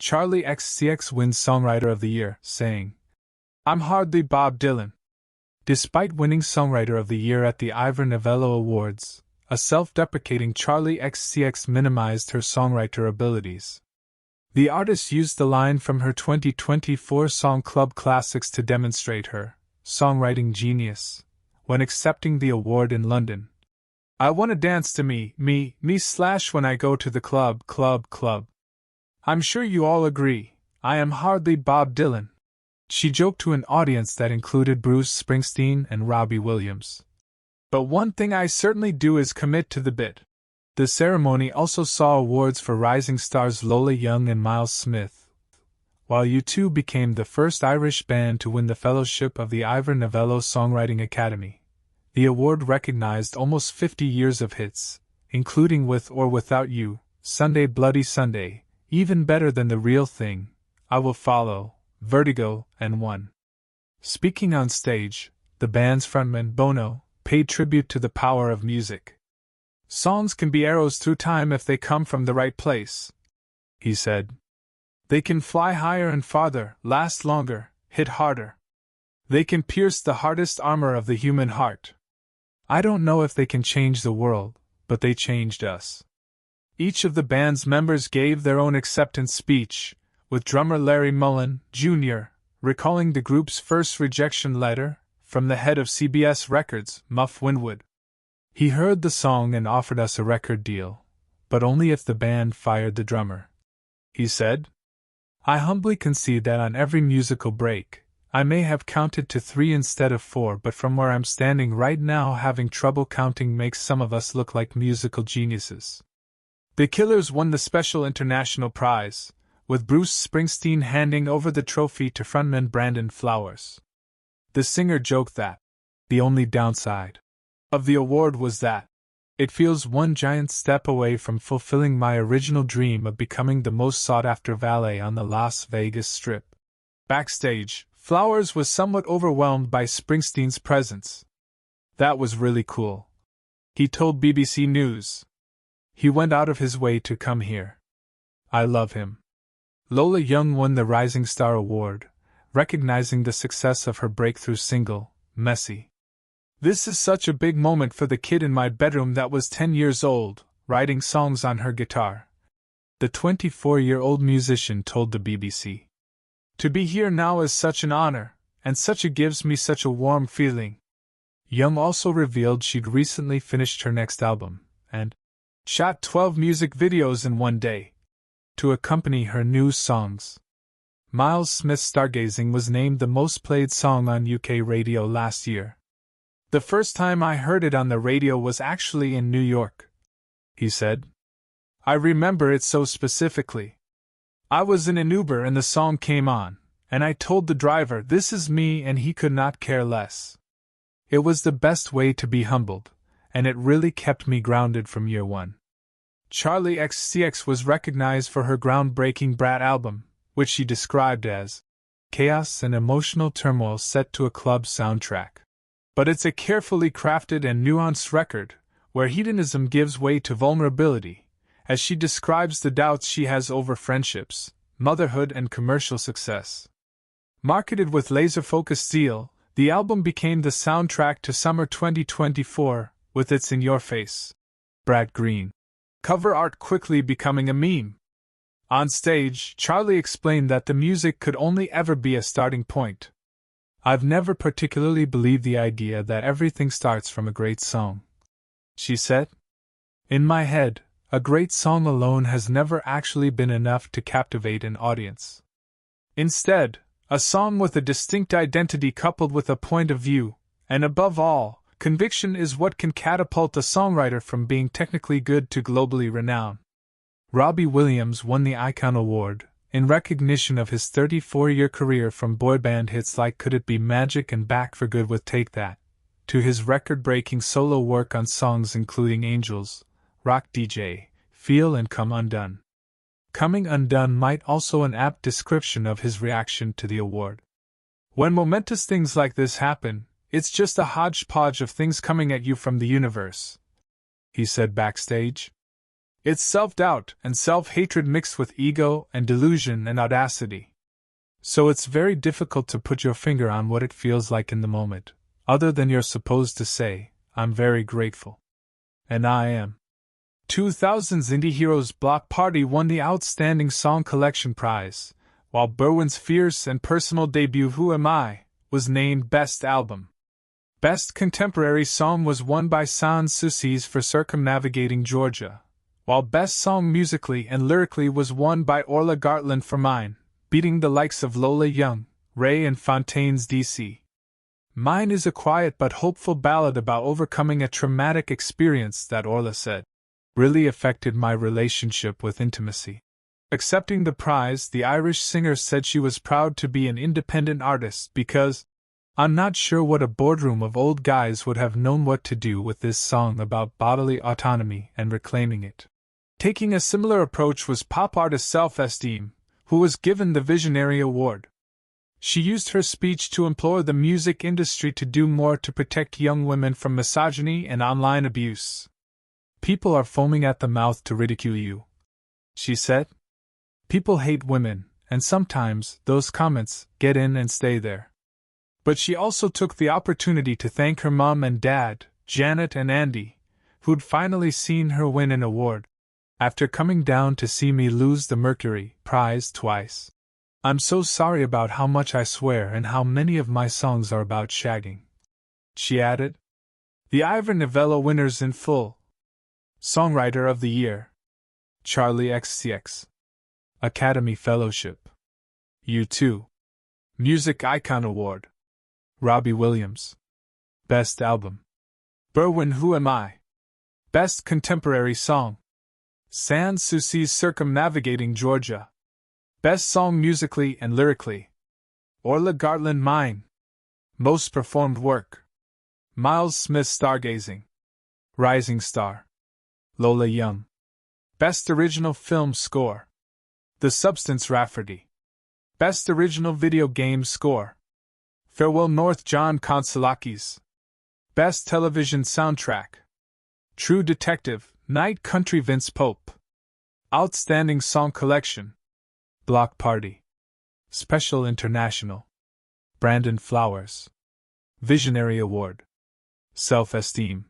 Charli XCX wins Songwriter of the Year, saying, "I'm hardly Bob Dylan." Despite winning Songwriter of the Year at the Ivor Novello Awards, a self-deprecating Charli XCX minimized her songwriter abilities. The artist used the line from her 2024 song Club Classics to demonstrate her songwriting genius when accepting the award in London. "I wanna dance to me / when I go to the club. I'm sure you all agree, I am hardly Bob Dylan," she joked to an audience that included Bruce Springsteen and Robbie Williams. "But one thing I certainly do is commit to the bit." The ceremony also saw awards for rising stars Lola Young and Miles Smith, while U2 became the first Irish band to win the fellowship of the Ivor Novello Songwriting Academy. The award recognized almost 50 years of hits, including With or Without You, Sunday Bloody Sunday, Even Better Than the Real Thing, I Will Follow, Vertigo, and One. Speaking on stage, the band's frontman Bono paid tribute to the power of music. "Songs can be arrows through time if they come from the right place," he said. "They can fly higher and farther, last longer, hit harder. They can pierce the hardest armor of the human heart. I don't know if they can change the world, but they changed us." Each of the band's members gave their own acceptance speech, with drummer Larry Mullen, Jr., recalling the group's first rejection letter from the head of CBS Records, Muff Winwood. "He heard the song and offered us a record deal, but only if the band fired the drummer," he said. "I humbly concede that on every musical break, I may have counted to 3 instead of 4, but from where I'm standing right now, having trouble counting makes some of us look like musical geniuses." The Killers won the Special International Prize, with Bruce Springsteen handing over the trophy to frontman Brandon Flowers. The singer joked that the only downside of the award was that it feels one giant step away from fulfilling my original dream of becoming the most sought-after valet on the Las Vegas Strip. Backstage, Flowers was somewhat overwhelmed by Springsteen's presence. "That was really cool," he told BBC News. "He went out of his way to come here. I love him." Lola Young won the Rising Star Award, recognizing the success of her breakthrough single, Messy. "This is such a big moment for the kid in my bedroom that was 10 years old, writing songs on her guitar," the 24-year-old musician told the BBC. "To be here now is such an honor, and gives me such a warm feeling." Young also revealed she'd recently finished her next album, and shot 12 music videos in one day to accompany her new songs. Miles Smith's Stargazing was named the most played song on UK radio last year. "The first time I heard it on the radio was actually in New York," he said. "I remember it so specifically. I was in an Uber and the song came on, and I told the driver this is me and he could not care less. It was the best way to be humbled, and it really kept me grounded from year one." Charli XCX was recognized for her groundbreaking Brat album, which she described as chaos and emotional turmoil set to a club soundtrack. But it's a carefully crafted and nuanced record, where hedonism gives way to vulnerability, as she describes the doubts she has over friendships, motherhood, and commercial success. Marketed with laser-focused zeal, the album became the soundtrack to summer 2024, with its In Your Face, Brad Green cover art quickly becoming a meme. On stage, Charli explained that the music could only ever be a starting point. "I've never particularly believed the idea that everything starts from a great song," she said. "In my head, a great song alone has never actually been enough to captivate an audience. Instead, a song with a distinct identity coupled with a point of view, and above all, conviction is what can catapult a songwriter from being technically good to globally renowned." Robbie Williams won the Icon Award, in recognition of his 34-year career, from boy band hits like Could It Be Magic and Back for Good with Take That, to his record-breaking solo work on songs including Angels, Rock DJ, Feel and Come Undone. Coming Undone might also an apt description of his reaction to the award. "When momentous things like this happen, it's just a hodgepodge of things coming at you from the universe," he said backstage. It's self-doubt and self-hatred mixed with ego and delusion and audacity. So it's very difficult to put your finger on what it feels like in the moment, other than you're supposed to say, I'm very grateful. And I am. 2000's Indie Heroes Block Party won the Outstanding Song Collection Prize, while Berwyn's fierce and personal debut Who Am I was named Best Album. Best Contemporary Song was won by Sans Soucis for Circumnavigating Georgia, while Best Song Musically and Lyrically was won by Orla Gartland for Mine, beating the likes of Lola Young, Ray and Fontaine's DC. Mine is a quiet but hopeful ballad about overcoming a traumatic experience that Orla said really affected my relationship with intimacy. Accepting the prize, the Irish singer said she was proud to be an independent artist because, I'm not sure what a boardroom of old guys would have known what to do with this song about bodily autonomy and reclaiming it. Taking a similar approach was pop artist Self-Esteem, who was given the Visionary Award. She used her speech to implore the music industry to do more to protect young women from misogyny and online abuse. People are foaming at the mouth to ridicule you, she said. People hate women, and sometimes those comments get in and stay there. But she also took the opportunity to thank her mom and dad, Janet and Andy, who'd finally seen her win an award, after coming down to see me lose the Mercury Prize twice. I'm so sorry about how much I swear and how many of my songs are about shagging, she added. The Ivor Novello winners in full. Songwriter of the Year, Charli XCX. Academy Fellowship, U2. Music Icon Award, Robbie Williams. Best Album, Berwyn Who Am I? Best Contemporary Song, Sans Soucis Circumnavigating Georgia. Best Song Musically and Lyrically, Orla Gartland Mine. Most Performed Work, Miles Smith Stargazing. Rising Star, Lola Young. Best Original Film Score, The Substance Rafferty. Best Original Video Game Score, Farewell North John Konsolakis. Best Television Soundtrack, True Detective, Night Country Vince Pope. Outstanding Song Collection, Block Party. Special International, Brandon Flowers. Visionary Award, Self-Esteem.